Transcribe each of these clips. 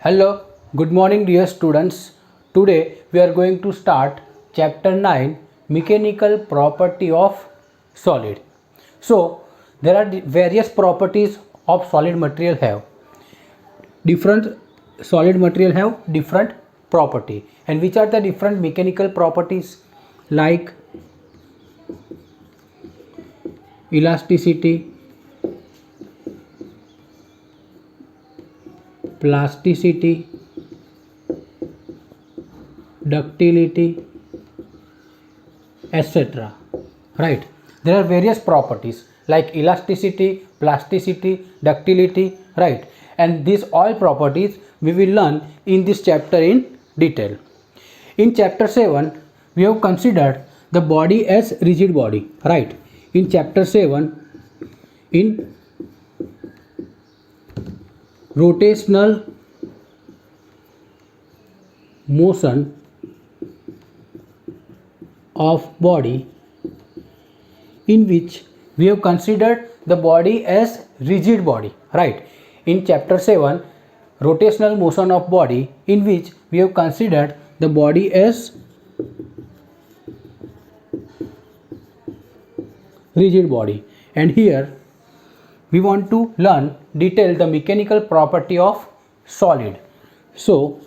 Hello, good morning dear students. Today we are going to start chapter 9 Mechanical Property of Solid. So there are various properties of solid material have different solid material have different property, and which are the different mechanical properties like elasticity, plasticity, ductility, etc. Right? There are various properties like elasticity, plasticity, ductility, right? And these all properties we will learn in this chapter in detail. In chapter 7, we have considered the body as rigid body, right? In chapter 7, in rotational motion of body, in which we have considered the body as rigid body, right? In chapter 7, rotational motion of body, in which we have considered the body as rigid body, and here we want to learn detail the mechanical property of solid. So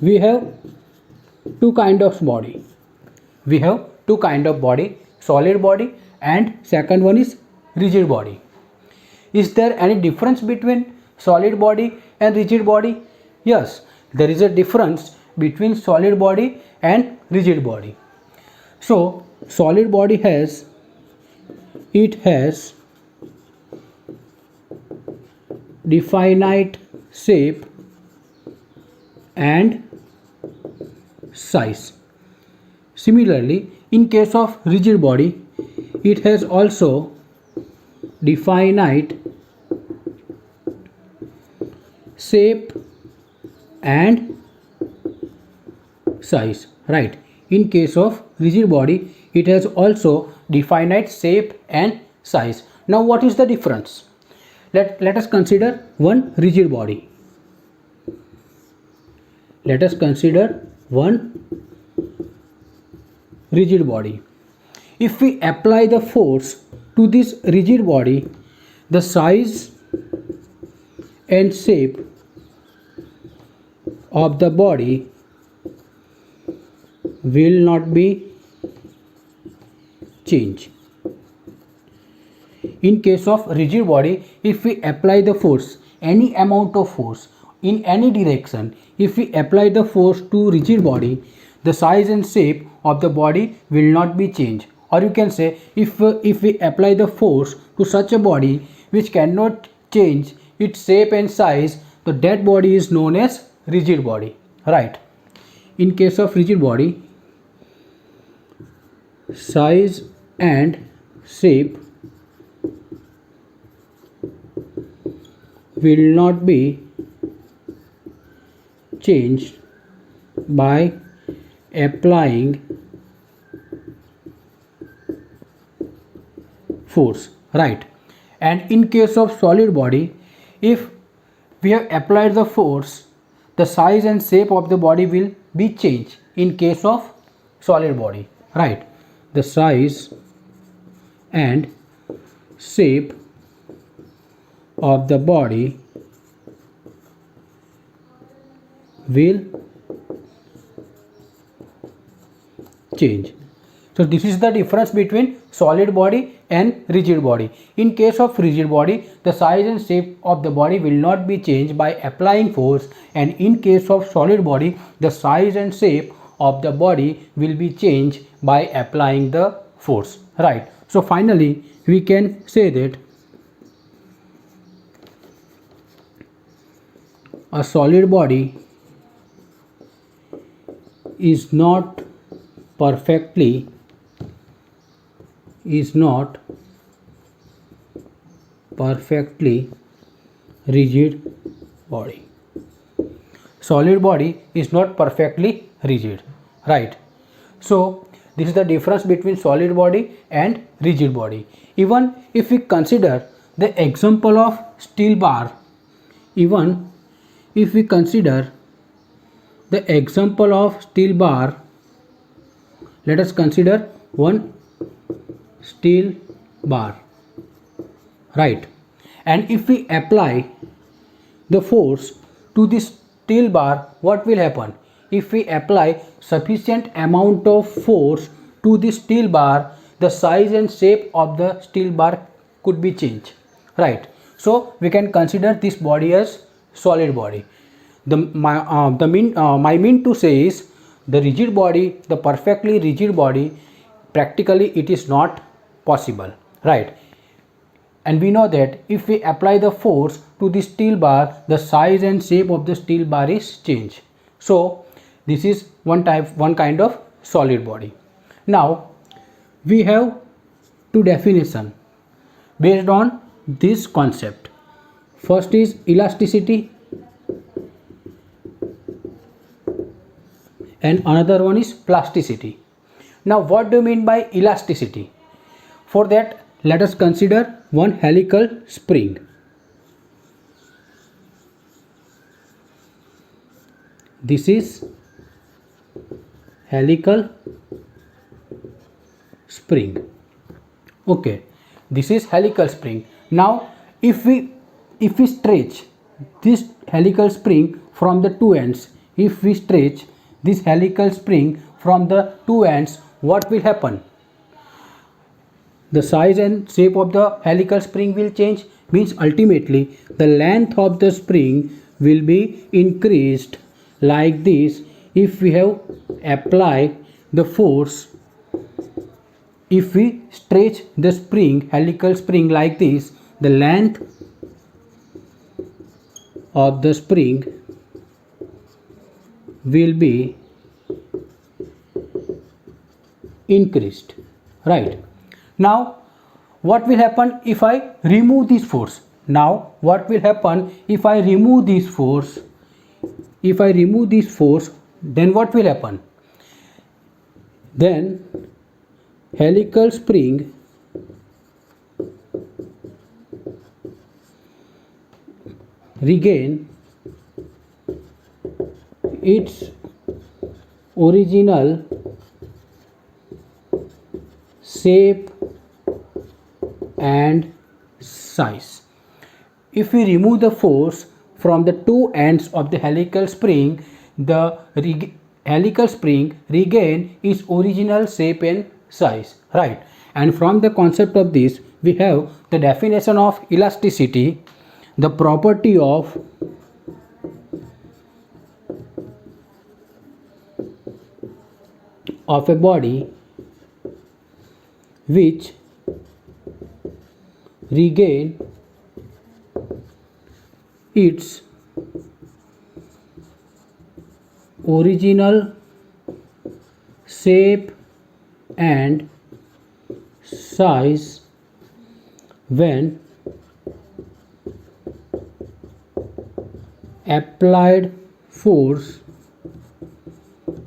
we have two kind of body. We have two kind of body, solid body and second one is rigid body. Is there any difference between solid body and rigid body? Yes, there is a difference between solid body and rigid body. So solid body has definite shape and size. Similarly, in case of rigid body, it has also definite shape and size, right? In case of rigid body, it has also definite shape and size. Now what is the difference? Let us consider one rigid body. Let us consider one rigid body. If we apply the force to this rigid body, the size and shape of the body will not be changed. In case of rigid body, if we apply the force, any amount of force in any direction, if we apply the force to rigid body, the size and shape of the body will not be changed. Or you can say, if we apply the force to such a body which cannot change its shape and size, so that body is known as rigid body, right? In case of rigid body, size and shape will not be changed by applying force, right? And in case of solid body, if we have applied the force, the size and shape of the body will be changed. In case of solid body, right? The size and shape of the body will change. So this is the difference between solid body and rigid body. In case of rigid body, the size and shape of the body will not be changed by applying force, and in case of solid body, the size and shape of the body will be changed by applying the force, right? So finally we can say that a solid body is not perfectly rigid body. Solid body is not perfectly rigid, right? So this is the difference between solid body and rigid body. Even if we consider the example of steel bar, even if we consider the example of steel bar, let us consider one steel bar, right? And if we apply the force to this steel bar, what will happen? If we apply sufficient amount of force to this steel bar, the size and shape of the steel bar could be changed, right? So we can consider this body as solid body. My mean to say is the rigid body, the perfectly rigid body, practically it is not possible, right? And we know that if we apply the force to the steel bar, the size and shape of the steel bar is changed. So this is one kind of solid body. Now we have two definition based on this concept. First is elasticity and another one is plasticity. Now what do you mean by elasticity? For that, let us consider one helical spring. This is helical spring. Okay, this is helical spring. Now if we stretch this helical spring from the two ends, if we stretch this helical spring from the two ends, what will happen? The size and shape of the helical spring will change, means ultimately the length of the spring will be increased like this. If we have applied the force, if we stretch the spring, helical spring like this, the length of the spring will be increased, right? Now what will happen if I remove this force? Now what will happen if I remove this force? If I remove this force, then what will happen? Then helical spring regain its original shape and size. If we remove the force from the two ends of the helical spring, the helical spring regain its original shape and size, right? And from the concept of this, we have the definition of elasticity, the property of a body which regain its original shape and size when applied force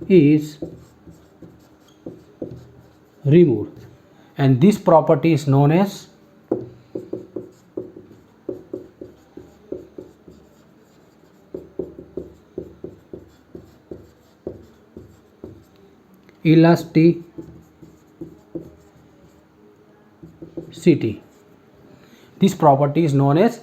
is removed, and this property is known as elasticity. This property is known as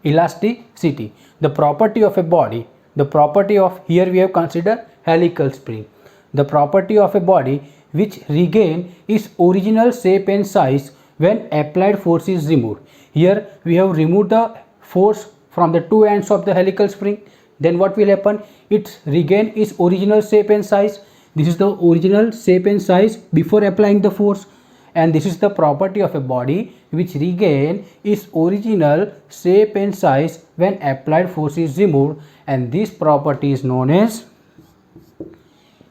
elasticity. The property of a body, the property of, here we have considered helical spring, the property of a body which regain its original shape and size when applied force is removed. Here we have removed the force from the two ends of the helical spring, then what will happen? It regain its original shape and size. This is the original shape and size before applying the force, and this is the property of a body which regain its original shape and size when applied force is removed, and this property is known as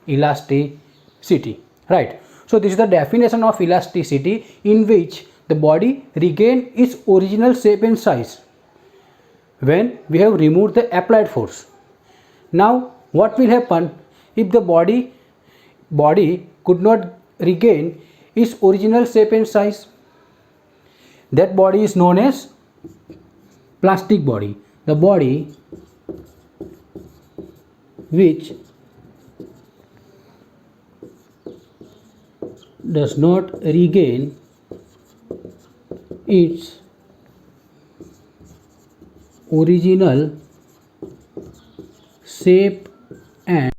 elasticity, right? So this is the definition of elasticity, in which the body regain its original shape and size when we have removed the applied force. Now what will happen if the body could not regain its original shape and size? That body is known as plastic body. The body which does not regain its original shape and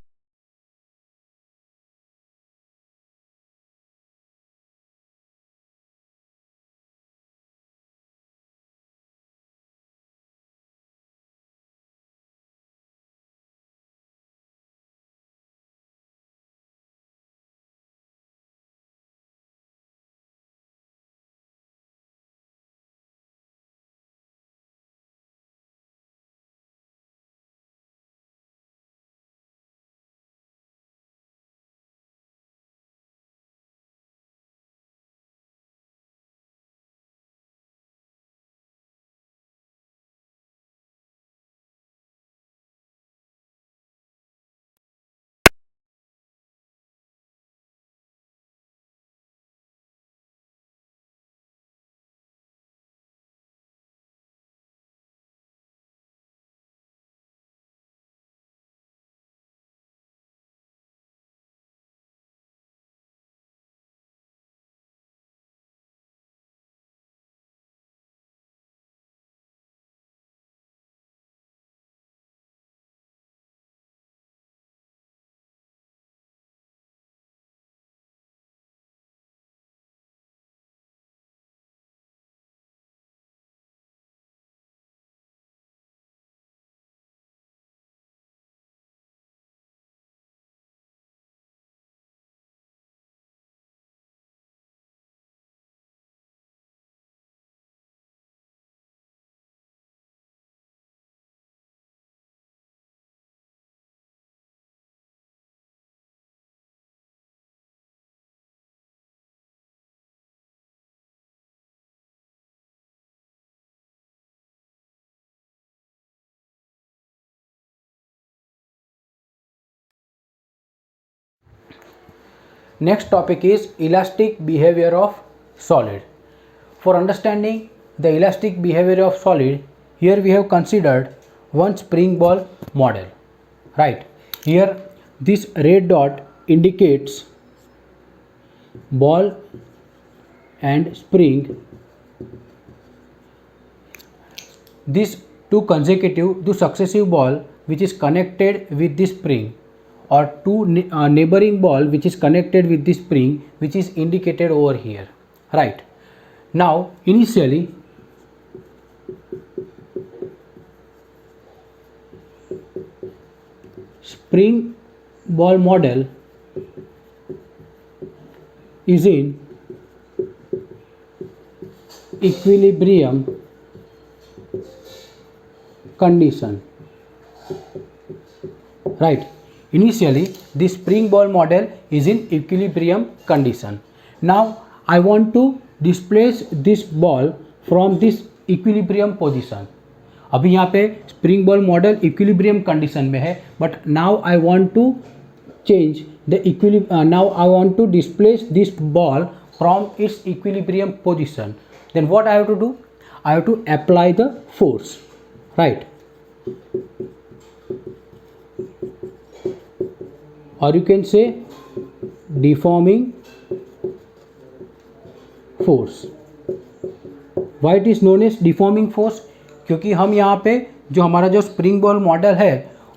next topic is elastic behavior of solid. For understanding the elastic behavior of solid, here we have considered one spring ball model. Right, here this red dot indicates ball and spring. These two successive ball which is connected with this spring, or two neighboring ball which is connected with this spring, which is indicated over here. Right, now initially spring ball model is in equilibrium condition. Right, initially this spring ball model is in equilibrium condition. Now I want to displace this ball from this equilibrium position. अभी यहाँ पे spring ball model equilibrium condition में है, but now I want to change the now I want to displace this ball from its equilibrium position. Then what I have to do? I have to apply the force. Right, or you can say deforming force. Why it is known as deforming force? क्योंकि हम यहाँ पे जो हमारा जो spring ball model है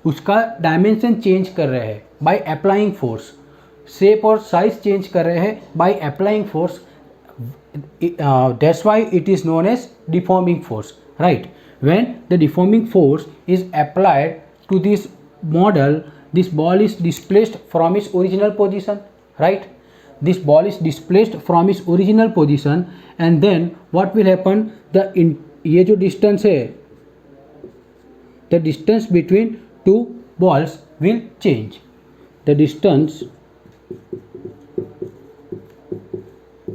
उसका dimension change कर रहे हैं बाय अप्लाइंग फोर्स, शेप और साइज चेंज कर रहे हैं by applying force. That's why it is known as deforming force. Right, when the deforming force is applied to this model, this ball is displaced from its original position. Right, this ball is displaced from its original position, and then what will happen, ये जो distance है, the distance between two balls will change. The distance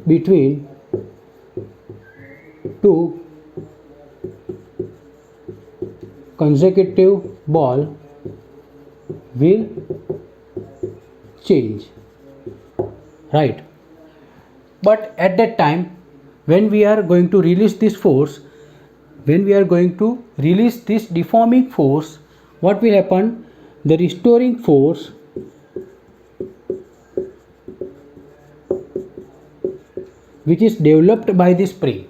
between two consecutive ball will change. Right, but at that time when we are going to release this force, when we are going to release this deforming force, what will happen, the restoring force which is developed by the spring,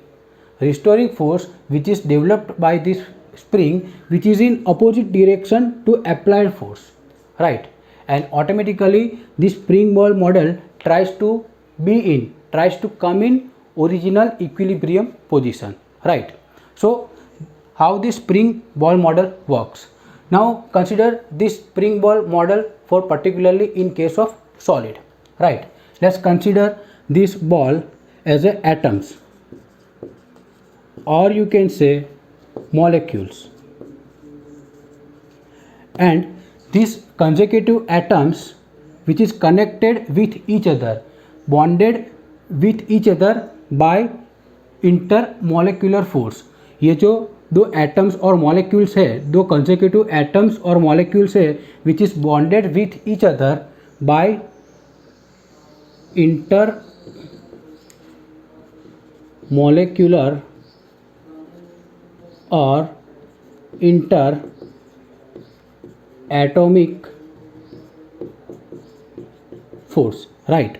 restoring force which is developed by this spring which is in opposite direction to applied force, right? And automatically this spring ball model tries to come in original equilibrium position, right? So how this spring ball model works? Now consider this spring ball model for particularly in case of solid, right? Let's consider this ball as a atoms, or you can say molecules, and these consecutive atoms which is connected with each other, bonded with each other by intermolecular force. ये जो दो atoms और molecules है, दो consecutive atoms और molecules है which is bonded with each other by inter molecular or inter atomic force, right.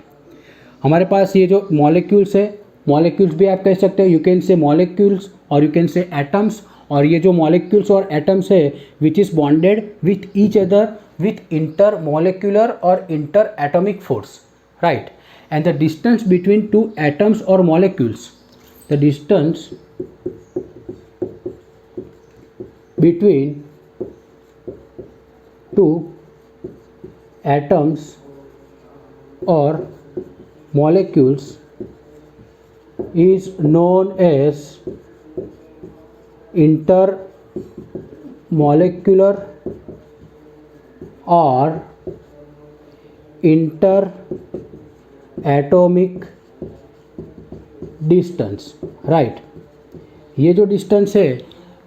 हमारे पास ये जो मॉलिक्यूल्स है, मॉलिक्यूल्स भी आप कह सकते हो, यू कैन से मॉलिक्यूल्स और यू कैन से एटम्स, और ये जो मॉलिक्यूल्स और एटम्स है which is bonded with each other with intermolecular और inter atomic force, right. And the distance between two atoms और molecules, the distance between two atoms or molecules is known as intermolecular or interatomic distance, right. ये जो distance है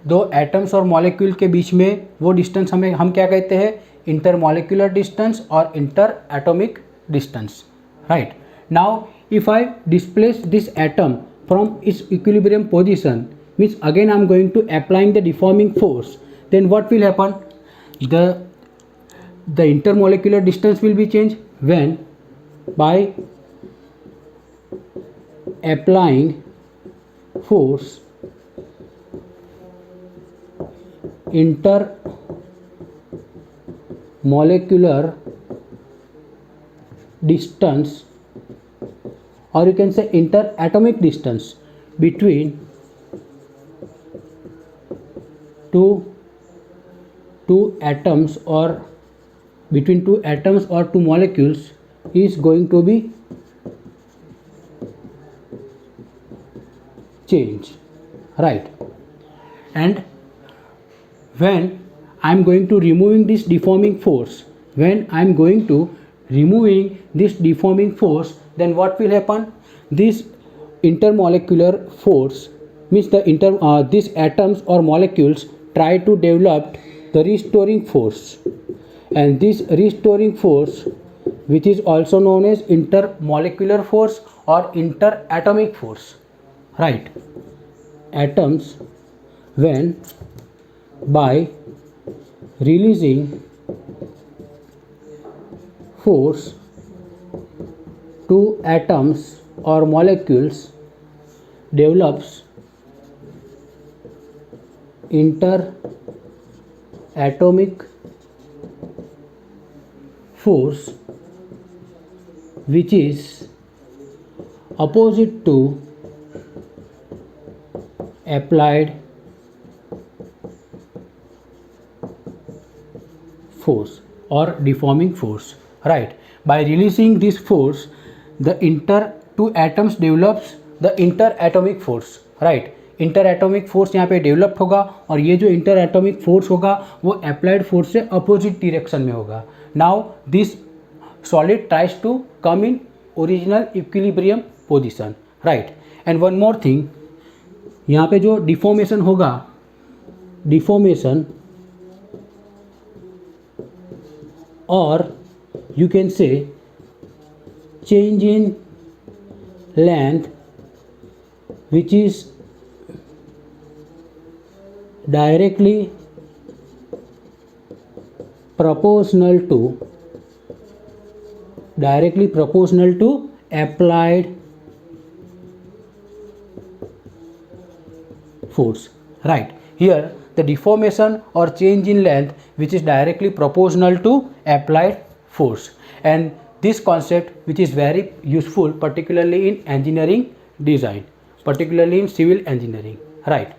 दो atoms और molecule के बीच में, वो डिस्टेंस हम क्या कहते हैं, इंटरमॉलिक्यूलर डिस्टेंस और inter atomic distance, right. Now if I displace this atom from its equilibrium position, means again I am going to applying the deforming force, then what will happen, the intermolecular distance will be change when by applying force intermolecular distance, or you can say interatomic distance between two atoms or between two atoms or two molecules is going to be change, right. And when I am going to removing this deforming force, then what will happen, this intermolecular force means these atoms or molecules try to develop the restoring force, and this restoring force which is also known as intermolecular force or interatomic force, right. Atoms, when by releasing force to atoms or molecules, develops interatomic force which is opposite to applied force or deforming force, right. By releasing this force, the two atoms develops the interatomic force, right. Interatomic force यहाँ पे develop होगा, और ये जो इंटरएटॉमिक force होगा वो applied force से opposite direction में होगा। Now this solid tries to come in original equilibrium position, right. And one more thing, यहाँ पे जो डिफॉर्मेशन होगा, डिफॉर्मेशन और you can say change in length which is directly proportional to applied force. Right, here the deformation or change in length which is directly proportional to applied force, and this concept which is very useful particularly in engineering design, particularly in civil engineering. Right.